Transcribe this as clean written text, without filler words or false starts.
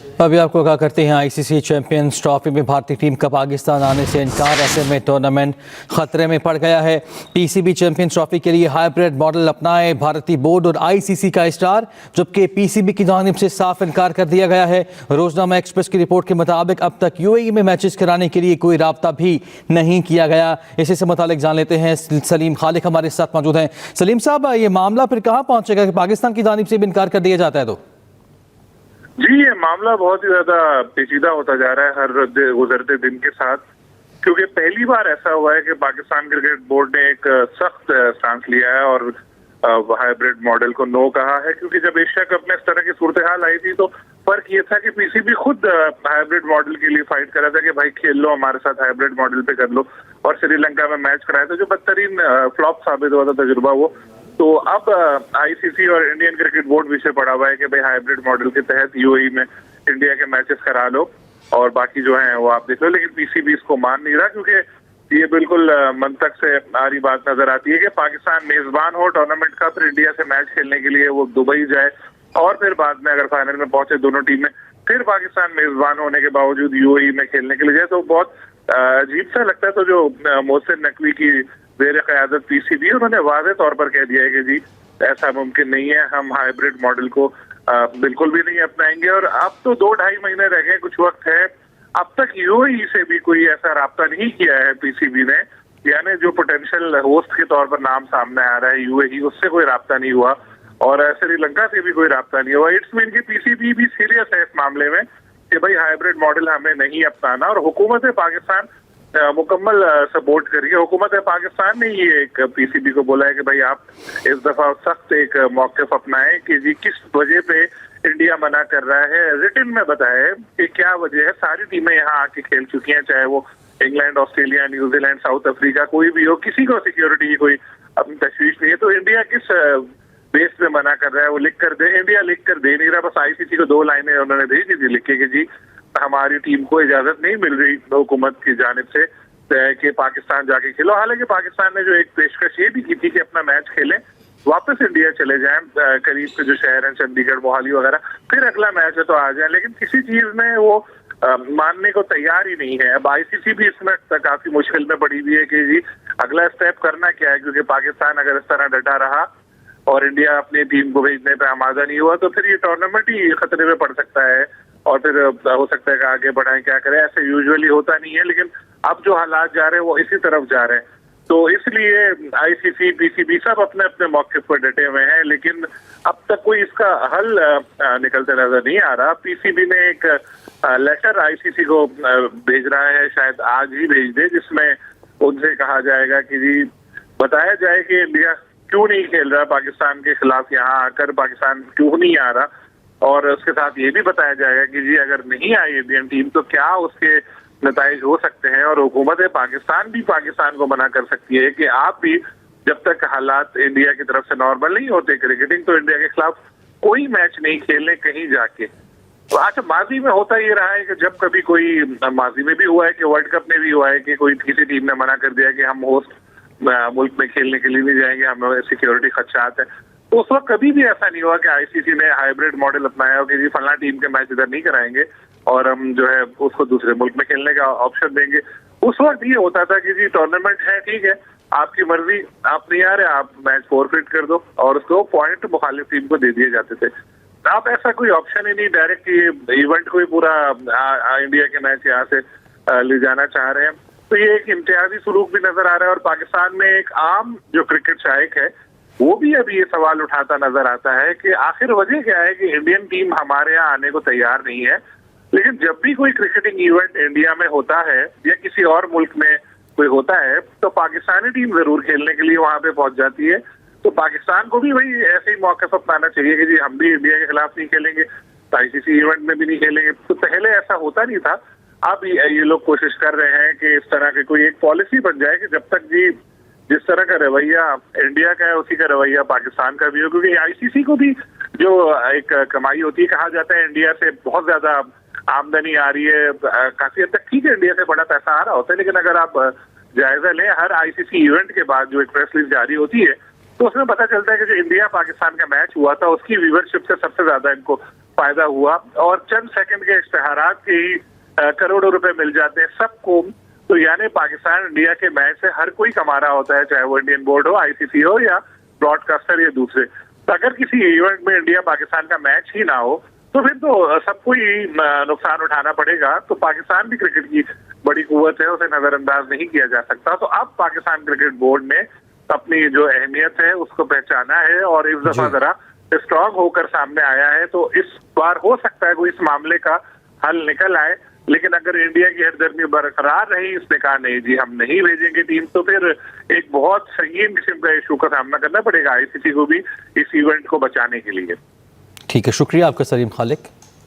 अभी आपको क्या करते हैं, आईसीसी चैंपियंस ट्रॉफी में भारतीय टीम का पाकिस्तान आने से इनकार, ऐसे में टूर्नामेंट खतरे में पड़ गया है। पीसीबी चैंपियंस ट्रॉफी के लिए हाइब्रिड मॉडल अपनाए भारतीय बोर्ड और आईसीसी का स्टार, जबकि पीसीबी की जानिब से साफ इनकार कर दिया गया है। रोजनामा एक्सप्रेस की रिपोर्ट के मुताबिक अब तक यूएई में मैचेस कराने के लिए कोई राब्ता भी नहीं किया गया। इसी से मुतालिक जान लेते हैं, सलीम खालिक हमारे साथ मौजूद हैं। सलीम साहब, ये मामला फिर कहाँ पहुंचेगा कि पाकिस्तान की जानिब से भी इनकार कर दिया जाता है? तो जी, ये मामला बहुत ही ज्यादा पेचीदा होता जा रहा है हर गुजरते दिन के साथ, क्योंकि पहली बार ऐसा हुआ है कि पाकिस्तान क्रिकेट बोर्ड ने एक सख्त स्टांस लिया है और हाइब्रिड मॉडल को नो कहा है। क्योंकि जब एशिया कप में इस तरह की सूरत हाल आई थी तो फर्क ये था कि पीसीबी खुद हाइब्रिड मॉडल के लिए फाइट कर रहा था कि भाई खेल लो, हमारे साथ हाइब्रिड मॉडल पे कर लो, और श्रीलंका में मैच कराया था जो बदतरीन फ्लॉप साबित हुआ था तजुर्बा वो। तो अब आईसीसी और इंडियन क्रिकेट बोर्ड विषय पड़ा हुआ है कि भाई हाइब्रिड मॉडल के तहत यूएई में इंडिया के मैचेस करा लो और बाकी जो है वो आप देख लो। लेकिन पीसीबी इसको मान नहीं रहा, क्योंकि ये बिल्कुल मंतक से आ रही बात नजर आती है कि पाकिस्तान मेजबान हो टूर्नामेंट का, फिर इंडिया से मैच खेलने के लिए वो दुबई जाए और फिर बाद में अगर फाइनल में पहुंचे दोनों टीमें, फिर पाकिस्तान मेजबान होने के बावजूद यूएई में खेलने के लिए जाए, तो बहुत अजीब सा लगता है। तो जो मोहसिन नकवी की ज़ेर क़यादत पीसीबी, उन्होंने वाज़ेह तौर पर कह दिया है कि जी ऐसा मुमकिन नहीं है, हम हाइब्रिड मॉडल को बिल्कुल भी नहीं अपनाएंगे। और अब तो 2-2.5 महीने रह गए, कुछ वक्त है, अब तक यूएई से भी कोई ऐसा राब्ता नहीं किया है पीसीबी ने, यानी जो पोटेंशियल होस्ट के तौर पर नाम सामने आ रहा है यूएई, उससे कोई राब्ता नहीं हुआ और श्रीलंका से भी कोई राब्ता नहीं हुआ। इट्स मीन कि पीसीबी भी सीरियस है इस मामले में कि भाई हाइब्रिड मॉडल हमें नहीं अपनाना, और हुकूमत पाकिस्तान मुकम्मल सपोर्ट करिए। हुकूमत पाकिस्तान ने ये एक पीसीबी को बोला है कि भाई आप इस दफा सख्त एक मौक़िफ़ अपनाएं कि जी किस वजह पे इंडिया मना कर रहा है, रिटन में बताए कि क्या वजह है। सारी टीमें यहाँ आके खेल चुकी हैं, चाहे वो England, Australia, New Zealand, south Africa, कोई भी हो, किसी को सिक्योरिटी की कोई अपनी तशवीश नहीं है। तो इंडिया किस बेस पे मना कर रहा है वो लिख कर दे। इंडिया लिख कर दे नहीं रहा, बस आईसीसी को 2 लाइनें उन्होंने भेजी थी लिख के कि जी हमारी टीम को इजाजत नहीं मिल रही हुकूमत की जानिब से कि पाकिस्तान जाके खेलो। हालांकि पाकिस्तान ने जो एक पेशकश ये भी की थी कि अपना मैच खेलें, वापस इंडिया चले जाएं करीब के जो शहर हैं, चंडीगढ़, मोहाली वगैरह, फिर अगला मैच है तो आ जाएं, लेकिन किसी चीज में वो मानने को तैयार ही नहीं है। अब आईसीसी भी इसमें काफी मुश्किल में पड़ी हुई है कि जी अगला स्टेप करना क्या है, क्योंकि पाकिस्तान अगर इस तरह डटा रहा और इंडिया अपनी टीम को भेजने पर आमादा नहीं हुआ तो फिर ये टूर्नामेंट ही खतरे में पड़ सकता है और फिर हो सकता है कि आगे बढ़ाएं, क्या करें। ऐसे यूजुअली होता नहीं है, लेकिन अब जो हालात जा रहे हैं वो इसी तरफ जा रहे हैं। तो इसलिए आईसीसी, पीसीबी सब अपने अपने मौके पर डटे हुए हैं, लेकिन अब तक कोई इसका हल निकलते नजर नहीं आ रहा। पीसीबी ने एक लेटर आईसीसी को भेज रहा है, शायद आज ही भेज दे, जिसमें उनसे कहा जाएगा कि जी बताया जाए कि इंडिया क्यों नहीं खेल रहा पाकिस्तान के खिलाफ, यहाँ आकर पाकिस्तान क्यों नहीं आ रहा, और उसके साथ ये भी बताया जाएगा कि जी अगर नहीं आई इंडियन टीम तो क्या उसके नताइज हो सकते हैं। और हुकूमत पाकिस्तान भी पाकिस्तान को मना कर सकती है कि आप भी जब तक हालात इंडिया की तरफ से नॉर्मल नहीं होते क्रिकेटिंग, तो इंडिया के खिलाफ कोई मैच नहीं खेलने कहीं जाके। तो अच्छा, माजी में होता ये रहा है कि जब कभी कोई, माजी में भी हुआ है कि वर्ल्ड कप में भी हुआ है कि कोई किसी टीम ने मना कर दिया कि हम होस्ट मुल्क में खेलने के लिए नहीं जाएंगे, हमें सिक्योरिटी खदशात है। तो उस वक्त कभी भी ऐसा नहीं हुआ कि आईसीसी ने हाइब्रिड मॉडल अपनाया हो कि जी फलना टीम के मैच इधर नहीं कराएंगे और हम जो है उसको दूसरे मुल्क में खेलने का ऑप्शन देंगे। उस वक्त ये होता था कि जी टूर्नामेंट है, ठीक है, आपकी मर्जी, आप नहीं आ रहे, आप मैच फोरफिट कर दो, और उसको पॉइंट मुखालिफ टीम को दे दिए जाते थे। आप ऐसा कोई ऑप्शन ही नहीं, डायरेक्ट ये इवेंट को ही पूरा इंडिया के मैच यहाँ से ले जाना चाह रहे हैं। तो ये एक इम्तियाजी सलूक भी नजर आ रहा है। और पाकिस्तान में एक आम जो क्रिकेट शायक है वो भी अभी ये सवाल उठाता नजर आता है कि आखिर वजह क्या है कि इंडियन टीम हमारे यहाँ आने को तैयार नहीं है। लेकिन जब भी कोई क्रिकेटिंग इवेंट इंडिया में होता है या किसी और मुल्क में कोई होता है तो पाकिस्तानी टीम जरूर खेलने के लिए वहां पे पहुंच जाती है। तो पाकिस्तान को भी भाई ऐसे ही मौके पर अपनाना चाहिए कि जी हम भी इंडिया के खिलाफ नहीं खेलेंगे, आईसीसी इवेंट में भी नहीं खेलेंगे। तो पहले ऐसा होता नहीं था, अब ये लोग कोशिश कर रहे हैं कि इस तरह की कोई एक पॉलिसी बन जाए कि जब तक जी जिस तरह का रवैया इंडिया का है उसी का रवैया पाकिस्तान का भी हो। क्योंकि आईसीसी को भी जो एक कमाई होती है, कहा जाता है इंडिया से बहुत ज्यादा आमदनी आ रही है, काफी हद तक ठीक है, इंडिया से बड़ा पैसा आ रहा होता है, लेकिन अगर आप जायजा लें हर आईसीसी इवेंट के बाद जो एक प्रेस रिलीज जारी होती है तो उसमें पता चलता है कि जो इंडिया पाकिस्तान का मैच हुआ था उसकी व्यूवरशिप से सबसे ज्यादा इनको फायदा हुआ और चंद सेकंड के इश्तेहारात के ही करोड़ों रुपए मिल जाते हैं सबको। तो यानी पाकिस्तान इंडिया के मैच से हर कोई कमा रहा होता है, चाहे वो इंडियन बोर्ड हो, आईसीसी हो या ब्रॉडकास्टर या दूसरे। तो अगर किसी इवेंट में इंडिया पाकिस्तान का मैच ही ना हो तो फिर तो सबको ही नुकसान उठाना पड़ेगा। तो पाकिस्तान भी क्रिकेट की बड़ी कुव्वत है, उसे नजरअंदाज नहीं किया जा सकता। तो अब पाकिस्तान क्रिकेट बोर्ड ने अपनी जो अहमियत है उसको पहचाना है और इस दफा जरा स्ट्रांग होकर सामने आया है। तो इस बार हो सकता है कोई इस मामले का हल निकल आए, लेकिन अगर इंडिया की हरदर्मी बरकरार रही, इसने कहा नहीं जी हम नहीं भेजेंगे टीम, तो फिर एक बहुत संगीन किस्म का इशू का सामना करना पड़ेगा आईसीसी को भी इस इवेंट को बचाने के लिए। ठीक है, शुक्रिया आपका सलीम खालिक।